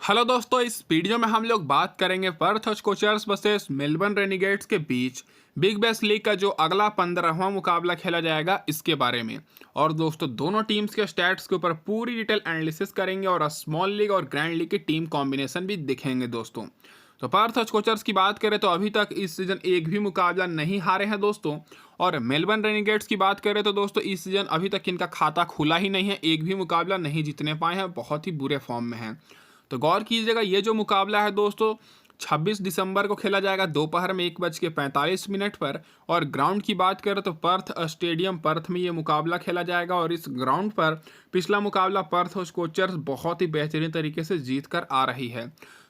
Hello दोस्तों, इस video में हम लोग बात करेंगे पर्थ स्कोचर्स वर्सेस मेलबर्न रेनिगेट्स के बीच बिग बैश लीग का जो अगला 15वां मुकाबला खेला जाएगा इसके बारे में। और दोस्तों दोनों टीम्स के स्टैट्स के ऊपर पूरी डिटेल एनालिसिस करेंगे और स्मॉल लीग और ग्रैंड लीग की टीम कॉम्बिनेशन भी दिखेंगे दोस्तों। तो पर्थ स्कोचर्स की बात करें तो अभी तक इस सीजन एक भी मुकाबला नहीं हारे हैं दोस्तों। और मेलबर्न रेनिगेट्स की बात करें तो दोस्तों इस सीजन अभी तक इनका खाता खुला ही नहीं है, एक भी मुकाबला नहीं जीतने पाए हैं, बहुत ही बुरे फॉर्म में हैं। तो गौर कीजिएगा, ये जो मुकाबला है दोस्तों 26 दिसंबर को खेला जाएगा दोपहर में 1:45 पर। और ग्राउंड की बात करें तो पर्थ स्टेडियम पर्थ में ये मुकाबला खेला जाएगा। और इस ग्राउंड पर पिछला मुकाबला पर्थ स्कोचर्स बहुत ही बेहतरीन तरीके से जीत कर आ रही है।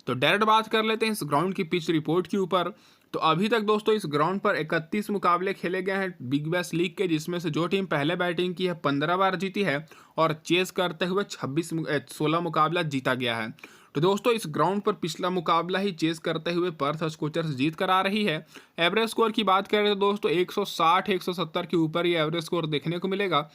तो डायरेक्ट बात कर लेते हैं इस ग्राउंड की पिच रिपोर्ट के ऊपर। तो अभी तक दोस्तों इस ग्राउंड पर 31 मुकाबले खेले गए हैं बिग बैश लीग के, जिसमें से जो टीम पहले बैटिंग की है 15 बार जीती है और चेस करते हुए 16 मुकाबला जीता गया है। तो दोस्तों इस ग्राउंड पर पिछला मुकाबला ही चेस करते हुए पर्थ स्कोचर्स जीत कर आ रही है। एवरेज स्कोर की बात करें तो दोस्तों 160 170 के ऊपर ये एवरेज स्कोर देखने को मिलेगा।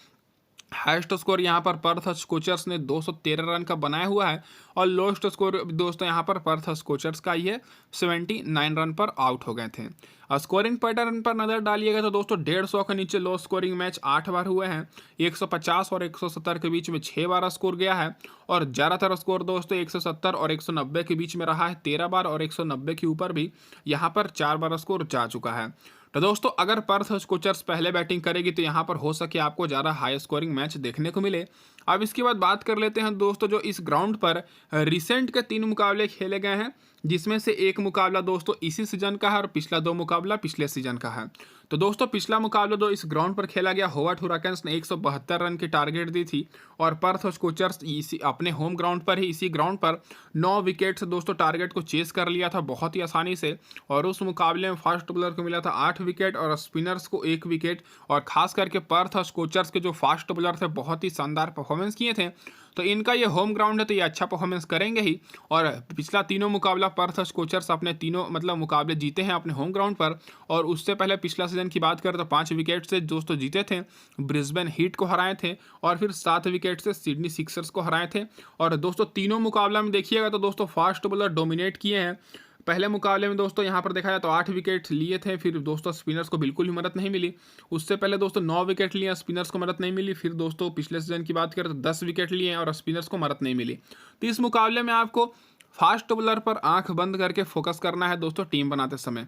हाईएस्ट स्कोर यहाँ पर पर्थ स्कोचर्स ने 213 रन का बनाया हुआ है। और लोएस्ट स्कोर दोस्तों यहाँ पर पर्थ स्कोचर्स का ही है, 79 रन पर आउट हो गए थे। स्कोरिंग पैटर्न पर नजर डालिएगा तो दोस्तों 150 के नीचे लो स्कोरिंग मैच 8 बार हुए हैं। 150 और 170 के बीच में 6 बार स्कोर गया है। और ज़्यादातर स्कोर दोस्तों 170 और 190 के बीच में रहा है 13 बार, और 190 के ऊपर भी यहाँ पर 4 बार स्कोर जा चुका है। तो दोस्तों अगर पर्थ स्कोचर्स पहले बैटिंग करेगी तो यहाँ पर हो सके आपको ज़्यादा हाई स्कोरिंग मैच देखने को मिले। अब इसके बाद बात कर लेते हैं दोस्तों जो इस ग्राउंड पर रिसेंट के 3 मुकाबले खेले गए हैं, जिसमें से एक मुकाबला दोस्तों इसी सीजन का है और पिछला 2 मुकाबला पिछले सीजन का है। तो दोस्तों पिछला मुकाबला जो इस ग्राउंड पर खेला गया, होवर्ट हुराकेन्स ने 172 रन की टारगेट दी थी। और पर्थ स्कोचर्स इसी अपने होम ग्राउंड पर ही इसी ग्राउंड पर 9 विकेट से दोस्तों टारगेट को चेस कर लिया था बहुत ही आसानी से। और उस मुकाबले में फास्ट बॉलर को मिला था 8 विकेट और स्पिनर्स को 1 विकेट। और खास करके पर्थ स्कोचर्स के जो फास्ट बॉलर थे बहुत ही शानदार परफॉर्मेंस किए थे। तो इनका ये होम ग्राउंड है तो ये अच्छा परफॉर्मेंस करेंगे ही। और पिछला तीनों मुकाबला पर्थ स्कोचर्स अपने तीनों मुकाबले जीते हैं अपने होम ग्राउंड पर। और उससे पहले पिछला सीजन की बात करें तो 5 विकेट से दोस्तों जीते थे, ब्रिस्बेन हीट को हराए थे। और फिर 7 विकेट से सिडनी सिक्सर्स को हराए थे। और दोस्तों तीनों मुकाबला में देखिएगा तो दोस्तों फास्ट बॉलर डोमिनेट किए हैं। पहले मुकाबले में दोस्तों यहाँ पर देखा जाए तो 8 विकेट लिए थे, फिर दोस्तों स्पिनर्स को बिल्कुल भी मदद नहीं मिली। उससे पहले दोस्तों 9 विकेट लिए, स्पिनर्स को मदद नहीं मिली। फिर दोस्तों पिछले सीजन की बात करें तो 10 विकेट लिए और स्पिनर्स को मदद नहीं मिली। तो इस मुकाबले में आपको फास्ट बॉलर पर आंख बंद करके फोकस करना है दोस्तों टीम बनाते समय,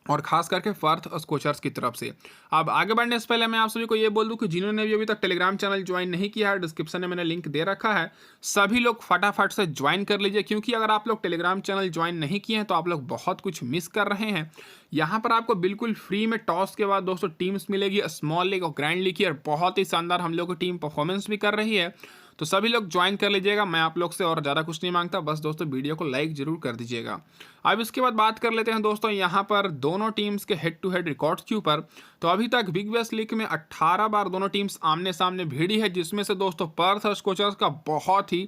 और खास करके पर्थ स्कोचर्स की तरफ से। अब आगे बढ़ने से पहले मैं आप सभी को ये बोल दूं कि जिन्होंने भी अभी तक टेलीग्राम चैनल ज्वाइन नहीं किया है, डिस्क्रिप्शन में मैंने लिंक दे रखा है, सभी लोग फटाफट से ज्वाइन कर लीजिए। क्योंकि अगर आप लोग टेलीग्राम चैनल ज्वाइन नहीं किए हैं तो आप लोग बहुत कुछ मिस कर रहे हैं। यहाँ पर आपको बिल्कुल फ्री में टॉस के बाद दोस्तों टीम्स मिलेगी स्मॉल लीग और ग्रैंड लीग की, और बहुत ही शानदार हम लोग की टीम परफॉर्मेंस भी कर रही है। तो सभी लोग ज्वाइन कर लीजिएगा, मैं आप लोग से और ज़्यादा कुछ नहीं मांगता, बस दोस्तों वीडियो को लाइक जरूर कर दीजिएगा। अब इसके बाद बात कर लेते हैं दोस्तों यहाँ पर दोनों टीम्स के हेड टू हेड रिकॉर्ड्स के ऊपर। तो अभी तक बिग बैश लीग में 18 बार दोनों टीम्स आमने सामने भिड़ी है, जिसमें से दोस्तों पर्थ स्कोचर्स का बहुत ही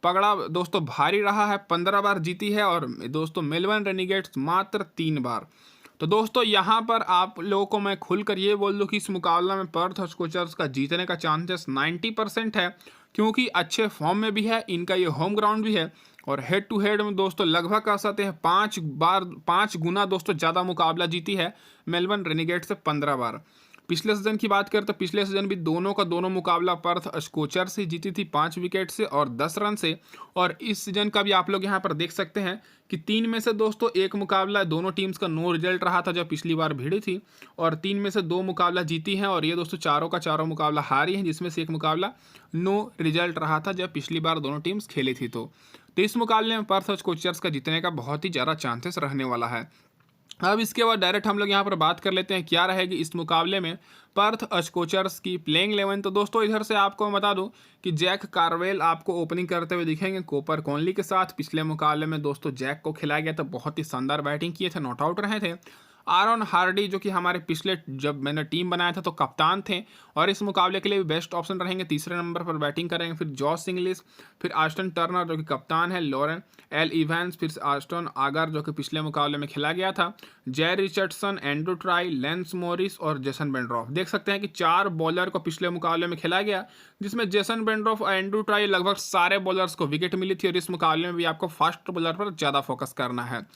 पगड़ा दोस्तों भारी रहा है, 15 बार जीती है। और दोस्तों मेलबर्न रेनिगेट्स मात्र 3 बार। तो दोस्तों यहाँ पर आप लोगों को मैं खुलकर ये बोल दूँ कि इस मुकाबला में पर्थ स्कोचर्स का जीतने का चांसेस 90% है, क्योंकि अच्छे फॉर्म में भी है, इनका ये होम ग्राउंड भी है। और हेड टू हेड में दोस्तों लगभग कह सकते हैं 5 गुना दोस्तों ज़्यादा मुकाबला जीती है मेलबर्न रेनिगेट से 15 बार। पिछले सीजन की बात करें तो पिछले सीजन भी दोनों का दोनों मुकाबला पर्थ स्कोचर से जीती थी 5 विकेट से और 10 रन से। और इस सीजन का भी आप लोग यहाँ पर देख सकते हैं कि 3 में से दोस्तों 1 मुकाबला दोनों टीम्स का नो रिजल्ट रहा था जब पिछली बार भिड़ी थी, और 3 में से 2 मुकाबला जीती हैं। और ये दोस्तों चारों का चारों मुकाबला हारी हैं, जिसमें से 1 मुकाबला नो रिजल्ट रहा था जब पिछली बार दोनों टीम्स खेली थी। तो इस मुकाबले में पर्थ स्कोचर्स का जीतने का बहुत ही ज़्यादा चांसेस रहने वाला है। अब इसके बाद डायरेक्ट हम लोग यहाँ पर बात कर लेते हैं क्या रहेगी इस मुकाबले में पर्थ स्कोचर्स की प्लेइंग 11। तो दोस्तों इधर से आपको बता दूं कि जैक कार्वेल आपको ओपनिंग करते हुए दिखेंगे कूपर कॉनली के साथ। पिछले मुकाबले में दोस्तों जैक को खिलाया गया था, बहुत ही शानदार बैटिंग किए थे, नॉट आउट रहे थे। आरन हार्डी जो कि हमारे पिछले जब मैंने टीम बनाया था तो कप्तान थे और इस मुकाबले के लिए भी बेस्ट ऑप्शन रहेंगे। तीसरे नंबर पर बैटिंग करेंगे। फिर जॉस इंग्लिश, फिर आस्टन टर्नर जो कि कप्तान है, लॉरेन एल इवेंस, फिर आस्टन आगर जो कि पिछले मुकाबले में खेला गया था, जय Richardson, Andrew try, lens Morris और जेसन बेंड्रॉफ। देख सकते हैं कि 4 बॉलर को पिछले मुकाबले में खेला गया, जिसमें जेसन बेंड्रॉफ और एंड्रू ट्राई लगभग सारे बॉलर्स को विकेट मिली थी और इस मुकाबले में भी आपको फास्ट बॉलर पर ज़्यादा फोकस करना है।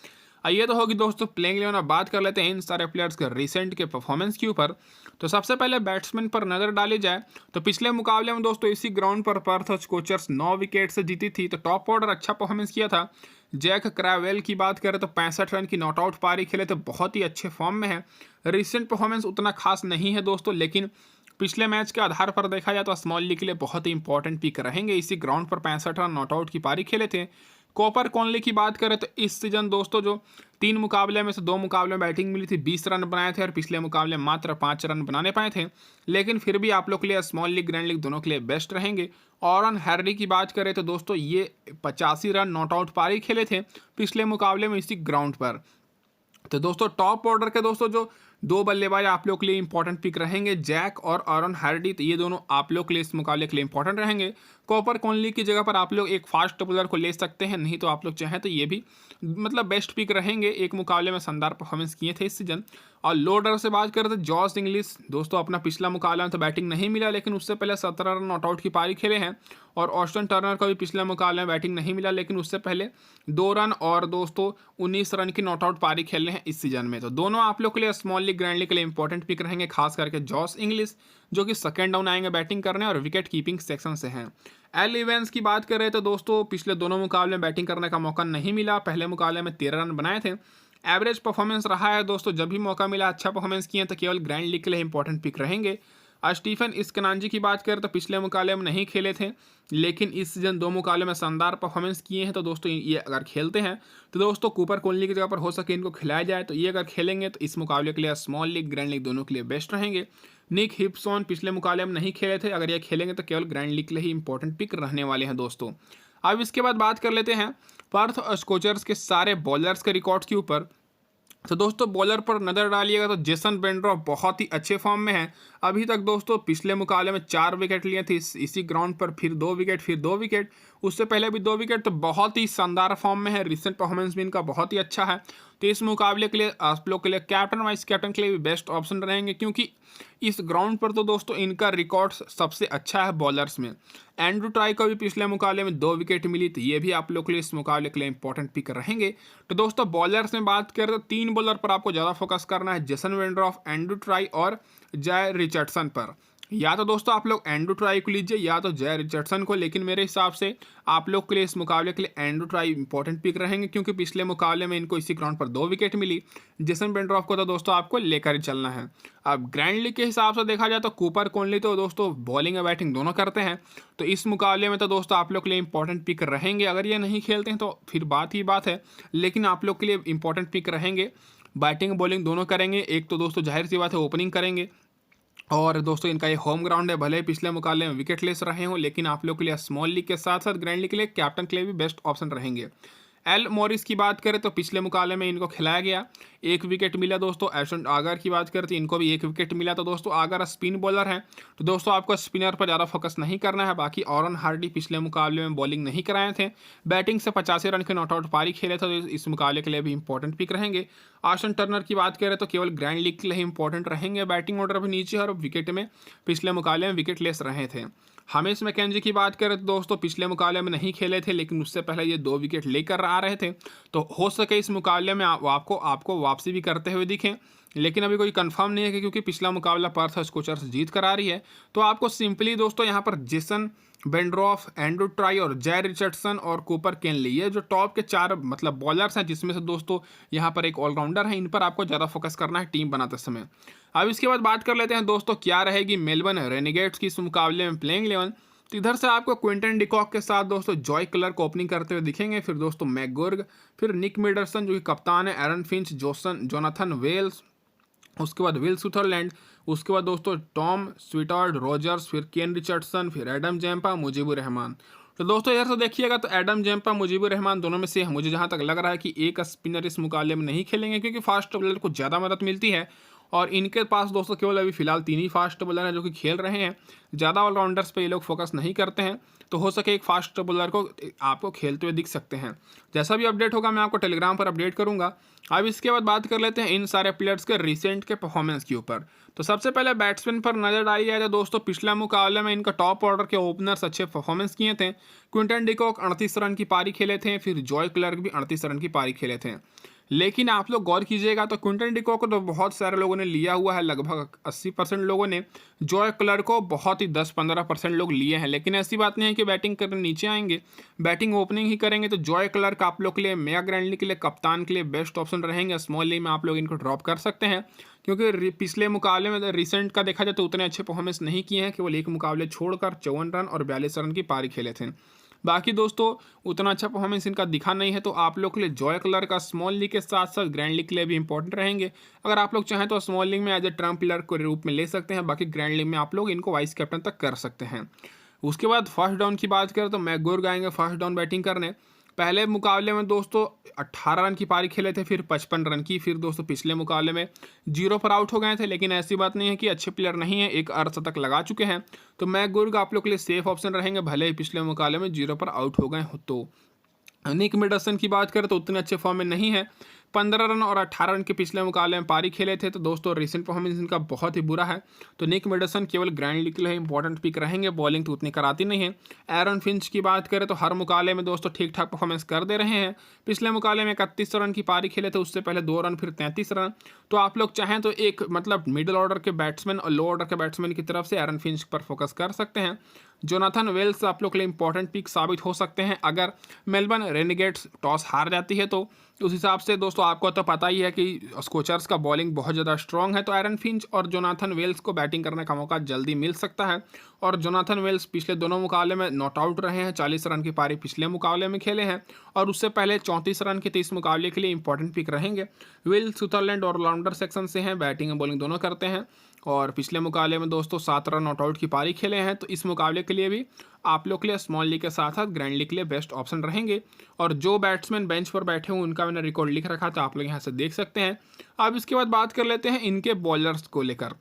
ये तो होगी दोस्तों प्लेइंग 11। अब बात कर लेते हैं इन सारे प्लेयर्स के रिसेंट के परफॉर्मेंस के ऊपर। तो सबसे पहले बैट्समैन पर नज़र डाली जाए तो पिछले मुकाबले में दोस्तों इसी ग्राउंड पर पर्थ स्कोचर्स 9 विकेट से जीती थी। तो टॉप ऑर्डर अच्छा परफॉर्मेंस किया था। जैक क्रावेल की बात करें तो 65 रन की नॉट आउट पारी खेले थे, बहुत ही अच्छे फॉर्म में है। रिसेंट परफॉर्मेंस उतना खास नहीं है दोस्तों, लेकिन पिछले मैच के आधार पर देखा जाए तो स्मॉल लीग के लिए बहुत ही इंपॉर्टेंट पिक रहेंगे। इसी ग्राउंड पर 65 रन नॉट आउट की पारी खेले थे। कॉपर कॉनली की बात करें तो इस सीजन दोस्तों जो 3 मुकाबले में से 2 मुकाबले में बैटिंग मिली थी, 20 रन बनाए थे और पिछले मुकाबले मात्र 5 रन बनाने पाए थे। लेकिन फिर भी आप लोग के लिए स्मॉल लीग ग्रैंड लीग दोनों के लिए बेस्ट रहेंगे। ऑरन हैरी की बात करें तो दोस्तों ये 85 रन नॉट आउट पारी खेले थे पिछले मुकाबले में इसी ग्राउंड पर। तो दोस्तों टॉप ऑर्डर के दोस्तों जो 2 बल्लेबाज आप लोग के लिए इंपॉर्टेंट पिक रहेंगे, जैक और आरन हार्डी। तो ये दोनों आप लोग के लिए इस मुकाबले के लिए इंपॉर्टेंट रहेंगे। कॉपर कॉनली की जगह पर आप लोग एक फास्ट बॉलर को ले सकते हैं, नहीं तो आप लोग चाहें तो ये भी मतलब बेस्ट पिक रहेंगे। एक मुकाबले में शानदार परफॉर्मेंस किए थे इस सीजन। और लो ऑर्डर से बात करें तो जॉस इंग्लिश दोस्तों अपना पिछला मुकाबला में तो बैटिंग नहीं मिला, लेकिन उससे पहले 17 रन नॉट आउट की पारी खेले हैं। और ऑस्टन टर्नर का भी पिछले मुकाबले में बैटिंग नहीं मिला, लेकिन उससे पहले 2 रन और दोस्तों 19 रन की नॉट आउट पारी खेले हैं इस सीजन में। तो दोनों आप लोग के लिए स्मॉल लीग ग्रैंड लीग के लिए इंपॉर्टेंट पिक रहेंगे, खास करके जॉस इंग्लिश जो कि सेकंड डाउन आएंगे बैटिंग करने और विकेट कीपिंग सेक्शन से हैं। एल इवेंस की बात करें तो दोस्तों पिछले दोनों मुकाबले में बैटिंग करने का मौका नहीं मिला। पहले मुकाबले में 13 रन बनाए थे। एवरेज परफॉर्मेंस रहा है दोस्तों, जब भी मौका मिला अच्छा परफॉर्मेंस किए तो केवल ग्रैंड लीग के लिए इंपॉर्टेंट पिक रहेंगे। स्टीफन इस्कनांजी की बात करें तो पिछले मुकाबले में नहीं खेले थे, लेकिन इस सीजन 2 मुकाबले में शानदार परफॉर्मेंस किए हैं। तो दोस्तों ये अगर खेलते हैं तो दोस्तों कूपर कोहली की जगह पर हो सके इनको खिलाया जाए, तो ये अगर खेलेंगे तो इस मुकाबले के लिए स्मॉल लीग ग्रैंड लीग दोनों के लिए बेस्ट रहेंगे। निक हिप्सॉन पिछले मुकाबले में नहीं खेले थे, अगर ये खेलेंगे तो केवल ग्रैंड लीग के लिए ही इंपॉर्टेंट पिक रहने वाले हैं दोस्तों। अब इसके बाद बात कर लेते हैं पर्थ स्कोचर्स के सारे बॉलर्स के रिकॉर्ड्स के ऊपर। तो दोस्तों बॉलर पर नज़र डालिएगा तो जेसन बेंड्रॉफ बहुत ही अच्छे फॉर्म में है। अभी तक दोस्तों पिछले मुकाबले में 4 विकेट लिए थे इसी ग्राउंड पर, फिर 2 विकेट, फिर 2 विकेट, उससे पहले भी 2 विकेट। तो बहुत ही शानदार फॉर्म में है। रिसेंट परफॉर्मेंस भी इनका बहुत ही अच्छा है। तो इस मुकाबले के लिए आप लोग के लिए कैप्टन वाइस कैप्टन के लिए भी बेस्ट ऑप्शन रहेंगे, क्योंकि इस ग्राउंड पर तो दोस्तों इनका रिकॉर्ड सबसे अच्छा है बॉलर्स में। एंड्रू ट्राई को भी पिछले मुकाबले में 2 विकेट मिली, तो ये भी आप लोग के लिए इस मुकाबले के लिए इंपॉर्टेंट पिक रहेंगे। तो दोस्तों बॉलर्स में बात करें तो 3 बॉलर पर आपको ज़्यादा फोकस करना है, जेसन बेंड्रॉफ, एंड्रू ट्राई और जय रिचर्डसन पर। या तो दोस्तों आप लोग एंड्रू ट्राई को लीजिए या तो जय रिचर्डसन को, लेकिन मेरे हिसाब से आप लोग के लिए इस मुकाबले के लिए एंड्रू ट्राई इंपॉर्टेंट पिक रहेंगे, क्योंकि पिछले मुकाबले में इनको इसी ग्राउंड पर 2 विकेट मिली। जेसन बेंड्रॉफ को तो दोस्तों आपको लेकर ही चलना है। अब ग्रैंड लीग के हिसाब से देखा जाए तो कूपर कोहली तो दोस्तों बॉलिंग और बैटिंग दोनों करते हैं, तो इस मुकाबले में तो दोस्तों आप लोग के लिए इंपॉर्टेंट पिक रहेंगे। अगर ये नहीं खेलते हैं तो फिर बात ही बात है, लेकिन आप लोग के लिए इंपॉर्टेंट पिक रहेंगे। बैटिंग बॉलिंग दोनों करेंगे। एक तो दोस्तों जाहिर सी बात है ओपनिंग करेंगे, और दोस्तों इनका ये होम ग्राउंड है। भले ही पिछले मुकाबले में विकेट लेस रहे हों, लेकिन आप लोग के लिए स्मॉल लीग के साथ साथ ग्रैंड लीग के लिए कैप्टन के लिए भी बेस्ट ऑप्शन रहेंगे। एल मॉरिस की बात करें तो पिछले मुकाबले में इनको खिलाया गया, 1 विकेट मिला दोस्तों। एशन आगर की बात करें तो इनको भी 1 विकेट मिला। तो दोस्तों आगर स्पिन बॉलर हैं, तो दोस्तों आपको स्पिनर पर ज़्यादा फोकस नहीं करना है। बाकी ऑरन हार्डी पिछले मुकाबले में बॉलिंग नहीं कराए थे, बैटिंग से 85 रन के नॉट आउट पारी खेले थे, तो इस मुकाबले के लिए भी इंपॉर्टेंट पिक रहेंगे। आस्टन टर्नर की बात करें तो केवल ग्रैंड लीग के लिए इंपॉर्टेंट रहेंगे। बैटिंग ऑर्डर भी नीचे और विकेट में पिछले मुकाबले में विकेट लेस रहे थे। हमेश मैकेंजी की बात करें तो दोस्तों पिछले मुकाबले में नहीं खेले थे, लेकिन उससे पहले ये 2 विकेट लेकर आ रहे थे, तो हो सके इस मुकाबले में आपको वापसी भी करते हुए दिखें। लेकिन अभी कोई कंफर्म नहीं है कि क्योंकि पिछला मुकाबला पर्थ स्कोचर्स जीत कर आ रही है। तो आपको सिंपली दोस्तों यहाँ पर जेसन बेंड्रॉफ, एंड्रू ट्राई और जय रिचर्डसन और कूपर केनली, ये जो टॉप के 4 मतलब बॉलर्स हैं, जिसमें से दोस्तों यहाँ पर एक ऑलराउंडर है, इन पर आपको ज़्यादा फोकस करना है टीम बनाते समय। अब इसके बाद बात कर लेते हैं दोस्तों क्या रहेगी मेलबर्न रेनेगेट्स की इस मुकाबले में प्लेइंग 11। तो इधर से आपको क्विंटन डिकॉक के साथ दोस्तों जॉय क्लर को ओपनिंग करते हुए दिखेंगे, फिर दोस्तों मैकगुर्ग, फिर निक मिडरसन जो कि कप्तान है, एरन फिंच, जोनाथन वेल्स, उसके बाद विल सुथरलैंड, उसके बाद दोस्तों टॉम स्वीटार्ड रॉजर्स, फिर केन रिचर्डसन, फिर एडम जैम्पा, मुजीबुर रहमान। तो दोस्तों इधर से देखिएगा तो एडम जम्पा, मुजीबुर रहमान दोनों में से मुझे जहाँ तक लग रहा है कि एक स्पिनर इस मुकाबले में नहीं खेलेंगे, क्योंकि फास्ट बॉलर को ज़्यादा मदद मिलती है और इनके पास दोस्तों केवल अभी फिलहाल 3 ही फास्ट बॉलर हैं जो कि खेल रहे हैं। ज़्यादा ऑलराउंडर्स पे ये लोग फोकस नहीं करते हैं, तो हो सके एक फास्ट बॉलर को आपको खेलते हुए दिख सकते हैं। जैसा भी अपडेट होगा मैं आपको टेलीग्राम पर अपडेट करूंगा। अब इसके बाद बात कर लेते हैं इन सारे प्लेयर्स के रिसेंट के परफॉर्मेंस के ऊपर। तो सबसे पहले बैट्समैन पर नजर डाली जाए तो दोस्तों पिछला मुकाबले में इनका टॉप ऑर्डर के ओपनर्स अच्छे परफॉर्मेंस किए थे। क्विंटन डिकॉक 38 रन की पारी खेले थे, फिर जॉय क्लर्क भी 38 रन की पारी खेले थे। लेकिन आप लोग गौर कीजिएगा तो क्विंटन डिकॉक को तो बहुत सारे लोगों ने लिया हुआ है, लगभग 80% लोगों ने। जॉय क्लर्क को बहुत ही 10-15% लोग लिए हैं, लेकिन ऐसी बात नहीं है कि बैटिंग करने नीचे आएंगे, बैटिंग ओपनिंग ही करेंगे। तो जॉय क्लर्क आप लोग के लिए मेगा ग्रैंड लीग के लिए कप्तान के लिए बेस्ट ऑप्शन रहेंगे। स्मॉल लीग में आप लोग इनको ड्रॉप कर सकते हैं, क्योंकि पिछले मुकाबले में रिसेंट का देखा जाए तो उतने अच्छे परफॉर्मेंस नहीं किए हैं, केवल एक मुकाबले छोड़कर 54 रन और 42 रन की पारी खेले थे। बाकी दोस्तों उतना अच्छा परफॉर्मेंस इनका दिखा नहीं है, तो आप लोग के लिए जॉय क्लर्क का स्मॉल लीग के साथ साथ ग्रैंड लीग के लिए भी इंपॉर्टेंट रहेंगे। अगर आप लोग चाहें तो स्मॉल लीग में एज ए ट्रम्प प्लेयर के रूप में ले सकते हैं, बाकी ग्रैंड लीग में आप लोग इनको वाइस कैप्टन तक कर सकते हैं। उसके बाद फर्स्ट डाउन की बात करें तो मैकगुइर आएंगे फर्स्ट डाउन बैटिंग करने। पहले मुकाबले में दोस्तों 18 रन की पारी खेले थे, फिर 55 रन की, फिर दोस्तों पिछले मुकाबले में 0 पर आउट हो गए थे। लेकिन ऐसी बात नहीं है कि अच्छे प्लेयर नहीं है, एक अर्धशतक लगा चुके हैं, तो मैकगुइर आप लोग के लिए सेफ ऑप्शन रहेंगे, भले ही पिछले मुकाबले में 0 पर आउट हो गए हो। तो निक मिडलसन की बात करें तो उतने अच्छे फॉर्म में नहीं है, 15 रन और 18 रन के पिछले मुकाबले में पारी खेले थे। तो दोस्तों रिसेंट परफॉर्मेंस इनका बहुत ही बुरा है, तो निक मिडलसन केवल ग्रैंड लीग के लिए इंपॉर्टेंट पिक रहेंगे, बॉलिंग तो उतनी कराती नहीं है। एरन फिंच की बात करें तो हर मुकाबले में दोस्तों ठीक ठाक परफॉर्मेंस कर दे रहे हैं। पिछले मुकाबले में 31 रन की पारी खेले थे, उससे पहले 2 रन, फिर 33 रन। तो आप लोग चाहें तो एक मतलब मिडिल ऑर्डर के बैट्समैन और लो ऑर्डर के बैट्समैन की तरफ से एरन फिंच पर फोकस कर सकते हैं। जोनाथन वेल्स आप लोग के लिए इंपॉर्टेंट पिक साबित हो सकते हैं अगर मेलबर्न रेनिगेट्स टॉस हार जाती है तो। उस हिसाब से दोस्तों आपको तो पता ही है कि स्कोचर्स का बॉलिंग बहुत ज़्यादा स्ट्रॉन्ग है, तो एरन फिंच और जोनाथन वेल्स को बैटिंग करने का मौका जल्दी मिल सकता है। और जोनाथन वेल्स पिछले दोनों मुकाबले में नॉट आउट रहे हैं, 40 रन की पारी पिछले मुकाबले में खेले हैं, और उससे पहले 34 रन के 30 मुकाबले के लिए इंपॉर्टेंट पिक रहेंगे। विल सुथरलैंड और ऑलराउंडर सेक्शन से हैं, बैटिंग और बॉलिंग दोनों करते हैं, और पिछले मुकाबले में दोस्तों 7 रन नॉट आउट की पारी खेले हैं। तो इस मुकाबले के लिए भी आप लोग के लिए स्मॉल लीग के साथ साथ ग्रैंड लीग के लिए बेस्ट ऑप्शन रहेंगे। और जो बैट्समैन बेंच पर बैठे हुए उनका मैंने रिकॉर्ड लिख रखा, तो आप लोग यहाँ से देख सकते हैं। अब इसके बाद बात कर लेते हैं इनके बॉलर्स को लेकर।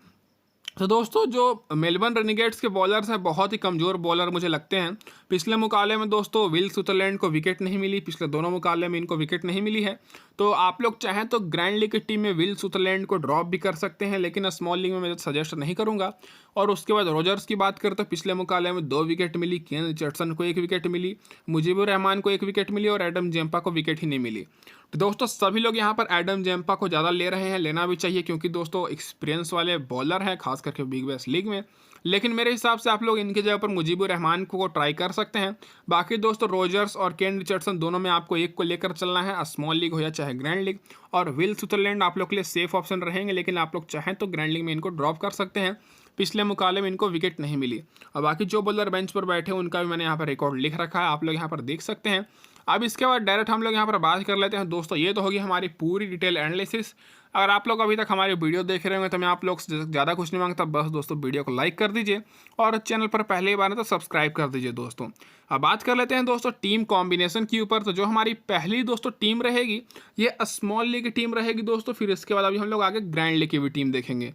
तो दोस्तों जो मेलबर्न रेनिगेट्स के बॉलर्स हैं बहुत ही कमज़ोर बॉलर मुझे लगते हैं। पिछले मुकाबले में दोस्तों विल सुथरलैंड को विकेट नहीं मिली, पिछले दोनों मुकाबले में इनको विकेट नहीं मिली है। तो आप लोग चाहें तो ग्रैंड लीग की टीम में विल सुथरलैंड को ड्रॉप भी कर सकते हैं, लेकिन स्मॉल लीग में मैं सजेस्ट नहीं करूंगा। और उसके बाद रोजर्स की बात करें तो पिछले मुकाबले में 2 विकेट मिली, केन रिचर्डसन को 1 विकेट मिली, मुजीबुर रहमान को 1 विकेट मिली, और एडम जम्पा को विकेट ही नहीं मिली। तो दोस्तों सभी लोग यहाँ पर एडम जम्पा को ज़्यादा ले रहे हैं, लेना भी चाहिए, क्योंकि दोस्तों एक्सपीरियंस वाले बॉलर हैं खास करके बिग बैश लीग में। लेकिन मेरे हिसाब से आप लोग इनकी जगह पर मुजीबुर रहमान को ट्राई कर सकते हैं। बाकी दोस्तों रोजर्स और केन रिचर्डसन दोनों में आपको एक को लेकर चलना है, स्मॉल लीग हो या चाहे ग्रैंड लीग। और विल सुथरलैंड आप लोग के लिए सेफ ऑप्शन रहेंगे, लेकिन आप लोग चाहें तो ग्रैंड लीग में इनको ड्रॉप कर सकते हैं, पिछले मुकाबले में इनको विकेट नहीं मिली। और बाकी जो बॉलर बेंच पर बैठे हैं उनका भी मैंने यहाँ पर रिकॉर्ड लिख रखा है, आप लोग यहाँ पर देख सकते हैं। अब इसके बाद डायरेक्ट हम लोग यहाँ पर बात कर लेते हैं दोस्तों। ये तो होगी हमारी पूरी डिटेल एनालिसिस। अगर आप लोग अभी तक हमारी वीडियो देख रहे होंगे तो मैं आप लोग से ज़्यादा कुछ नहीं मांगता, बस दोस्तों वीडियो को लाइक कर दीजिए और चैनल पर पहली बार है तो सब्सक्राइब कर दीजिए दोस्तों। अब बात कर लेते हैं दोस्तों टीम कॉम्बिनेशन के ऊपर। तो जो हमारी पहली दोस्तों टीम रहेगी ये स्मॉल लीग की टीम रहेगी दोस्तों, फिर इसके बाद अभी हम लोग आगे ग्रैंड लीग की भी टीम देखेंगे।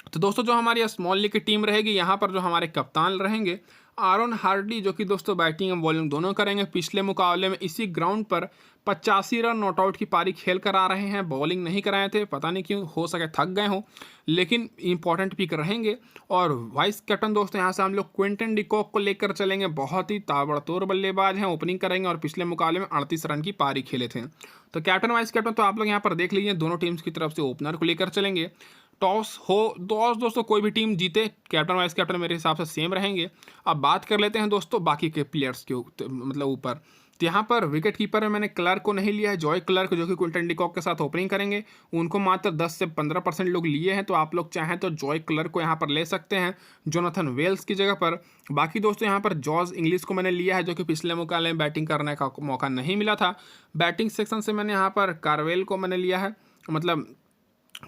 तो दोस्तों जो हमारी स्मॉल लीग की टीम रहेगी, यहाँ पर जो हमारे कप्तान रहेंगे आरोन हार्डी, जो कि दोस्तों बैटिंग और बॉलिंग दोनों करेंगे। पिछले मुकाबले में इसी ग्राउंड पर 85 रन नॉट आउट की पारी खेल कर आ रहे हैं, बॉलिंग नहीं कराए थे, पता नहीं क्यों, हो सके थक गए हों, लेकिन इंपॉर्टेंट पिक रहेंगे। और वाइस कैप्टन दोस्तों यहाँ से हम लोग क्विंटन डिकॉक को लेकर चलेंगे, बहुत ही ताबड़तोड़ बल्लेबाज हैं, ओपनिंग करेंगे और पिछले मुकाबले में 38 रन की पारी खेले थे। तो कैप्टन वाइस कैप्टन तो आप लोग यहाँ पर देख लीजिए, दोनों टीम्स की तरफ से ओपनर को लेकर चलेंगे। टॉस हो दोस्तों कोई भी टीम जीते, कैप्टन वाइस कैप्टन मेरे हिसाब से सेम रहेंगे। अब बात कर लेते हैं दोस्तों बाकी के प्लेयर्स के मतलब ऊपर। तो यहाँ पर विकेट कीपर में मैंने क्लर्क को नहीं लिया है, जॉय क्लर्क जो कि क्विंटन डिकॉक के साथ ओपनिंग करेंगे, उनको मात्र 10 से 15% लोग लिए हैं। तो आप लोग चाहें तो जॉय क्लर्क को यहाँ पर ले सकते हैं जोनाथन वेल्स की जगह पर। बाकी दोस्तों यहाँ पर जॉर्ज इंग्लिश को मैंने लिया है, जो कि पिछले मुकाबले में बैटिंग करने का मौका नहीं मिला था। बैटिंग सेक्शन से मैंने यहाँ पर कार्वेल को मैंने लिया है, मतलब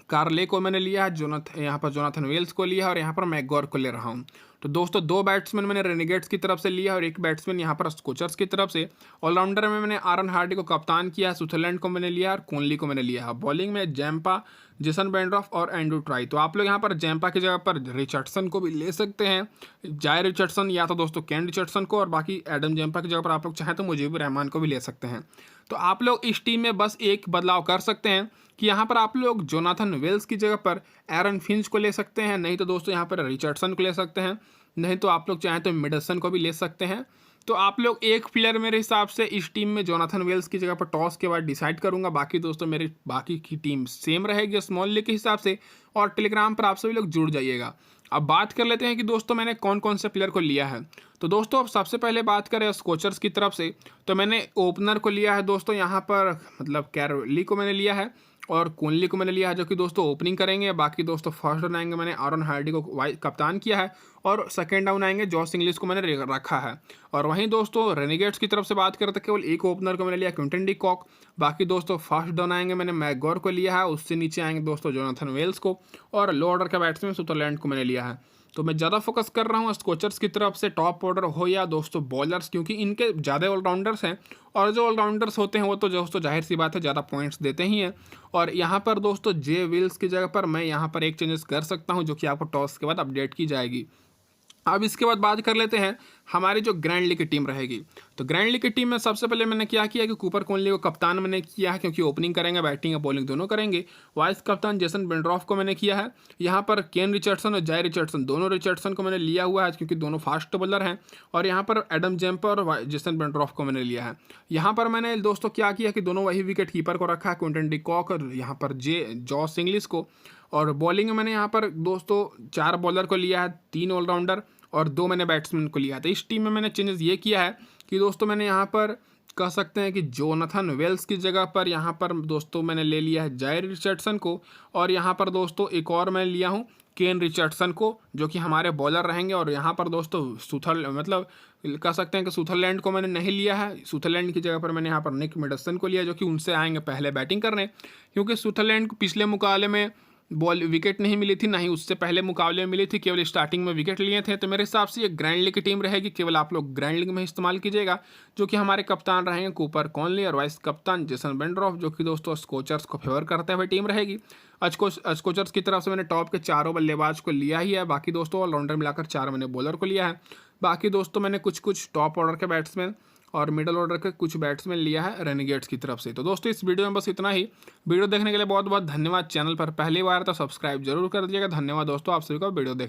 कार्ले को मैंने लिया है, यहाँ पर जोनाथन वेल्स को लिया है, और यहाँ पर मैकगॉर को ले रहा हूँ। तो दोस्तों 2 बैट्समैन मैंने रेनेगेड्स की तरफ से लिया और 1 बैट्समैन यहाँ पर स्कोचर्स की तरफ से। ऑलराउंडर में मैंने आरन हार्डी को कप्तान किया है, सुथरलैंड को मैंने लिया और कोहली को मैंने लिया है। बॉलिंग में जैम्पा, जेसन बेंड्रॉफ और एंड्रू ट्राई। तो आप लोग यहाँ पर जैम्पा की जगह पर रिचर्डसन को भी ले सकते हैं, जाय रिचर्डसन या तो दोस्तों केन रिचर्डसन को, और बाकी एडम जैम्पा की जगह पर आप लोग चाहें तो मुजीबुर रहमान को भी ले सकते हैं। तो आप लोग इस टीम में बस एक बदलाव कर सकते हैं कि यहाँ पर आप लोग जोनाथन वेल्स की जगह पर एरन फिंच को ले सकते हैं, नहीं तो दोस्तों यहाँ पर रिचर्डसन को ले सकते हैं, नहीं तो आप लोग चाहें तो मिडलसन को भी ले सकते हैं। तो आप लोग एक प्लेयर मेरे हिसाब से इस टीम में जोनाथन वेल्स की जगह पर टॉस के बाद डिसाइड करूंगा। बाकी दोस्तों मेरी बाकी की टीम सेम रहेगी स्मॉल लीग के हिसाब से, और टेलीग्राम पर आप सभी लोग जुड़ जाइएगा। अब बात कर लेते हैं कि दोस्तों मैंने कौन कौन से प्लेयर को लिया है। तो दोस्तों अब सबसे पहले बात करें स्कोचर्स की तरफ से, तो मैंने ओपनर को लिया है दोस्तों यहाँ पर, मतलब कैरोली को मैंने लिया है और कोहली को मैंने लिया है, जो कि दोस्तों ओपनिंग करेंगे। बाकी दोस्तों फर्स्ट डाउन आएंगे मैंने आरन हार्डी को कप्तान किया है, और सेकंड डाउन आएंगे जॉस इंग्लिश को मैंने रखा है। और वहीं दोस्तों रेनेगेड्स की तरफ से बात करते केवल एक ओपनर को मैंने लिया, क्विंटन डी कॉक। बाकी दोस्तों फर्स्ट डाउन आएंगे मैंने मैकगॉर को लिया है, उससे नीचे आएंगे दोस्तों जोनाथन वेल्स को, और लो ऑर्डर का बैट्समैन सुथरलैंड को मैंने लिया है। तो मैं ज़्यादा फोकस कर रहा हूँ स्कोचर्स की तरफ से, टॉप ऑर्डर हो या दोस्तों बॉलर्स, क्योंकि इनके ज़्यादा ऑलराउंडर्स हैं, और जो ऑलराउंडर्स होते हैं वो तो दोस्तों जाहिर सी बात है ज़्यादा पॉइंट्स देते ही हैं। और यहाँ पर दोस्तों जे विल्स की जगह पर मैं यहाँ पर एक चेंजेस कर सकता हूँ, जो कि आपको टॉस के बाद अपडेट की जाएगी। अब इसके बाद बात कर लेते हैं हमारी जो ग्रैंड लीग की टीम रहेगी। तो ग्रैंड लीग की टीम में सबसे पहले मैंने क्या किया कि कूपर कोहली को कप्तान मैंने किया है, क्योंकि ओपनिंग करेंगे, बैटिंग और बॉलिंग दोनों करेंगे। वाइस कप्तान जेसन बेंड्रॉफ को मैंने किया है। यहाँ पर केन रिचर्डसन और जाय रिचर्डसन, दोनों रिचर्डसन को मैंने लिया हुआ है क्योंकि दोनों फास्ट बॉलर हैं। और यहाँ पर एडम जैम्पर और जेसन बेंड्रॉफ को मैंने लिया है। यहाँ पर मैंने दोस्तों क्या किया कि दोनों वही विकेट कीपर को रखा है, क्विंटन डी कॉक और यहाँ पर जॉस इंग्लिश को। और बॉलिंग में मैंने यहाँ पर दोस्तों 4 बॉलर को लिया है, 3 ऑलराउंडर और 2 मैंने बैट्समैन को लिया। तो इस टीम में मैंने चेंजेस ये किया है कि दोस्तों मैंने यहाँ पर कह सकते हैं कि जोनाथन वेल्स की जगह पर यहाँ पर दोस्तों मैंने ले लिया है जाय रिचर्डसन को, और यहाँ पर दोस्तों एक और मैं लिया हूँ केन रिचर्डसन को, जो कि हमारे बॉलर रहेंगे। और यहाँ पर दोस्तों मतलब कह सकते हैं कि सुथरलैंड को मैंने नहीं लिया है, सुथरलैंड की जगह पर मैंने यहाँ पर निक मिडलसन को लिया, जो कि उनसे आएंगे पहले बैटिंग करने, क्योंकि सुथरलैंड को पिछले मुकाबले में विकेट नहीं मिली थी, ना ही उससे पहले मुकाबले में मिली थी, केवल स्टार्टिंग में विकेट लिए थे। तो मेरे हिसाब से ये ग्रैंड लीग की टीम रहेगी, केवल आप लोग ग्रैंड लीग में इस्तेमाल कीजिएगा, जो कि हमारे कप्तान रहेंगे कूपर कोहली और वाइस कप्तान जेसन बेंड्रॉफ, जो कि दोस्तों स्कोचर्स को फेवर करते हुए टीम रहेगी। स्कोचर्स की तरफ से मैंने टॉप के 4 बल्लेबाज को लिया ही है, बाकी दोस्तों ऑलराउंडर मिलाकर 4 मैंने बॉलर को लिया है। बाकी दोस्तों मैंने कुछ टॉप ऑर्डर के बैट्समैन और मिडल ऑर्डर के कुछ बैट्समैन लिया है रेनेगेड्स की तरफ से। तो दोस्तों इस वीडियो में बस इतना ही। वीडियो देखने के लिए बहुत बहुत धन्यवाद। चैनल पर पहली बार तो सब्सक्राइब जरूर कर दीजिएगा। धन्यवाद दोस्तों आप सभी को वीडियो देखने।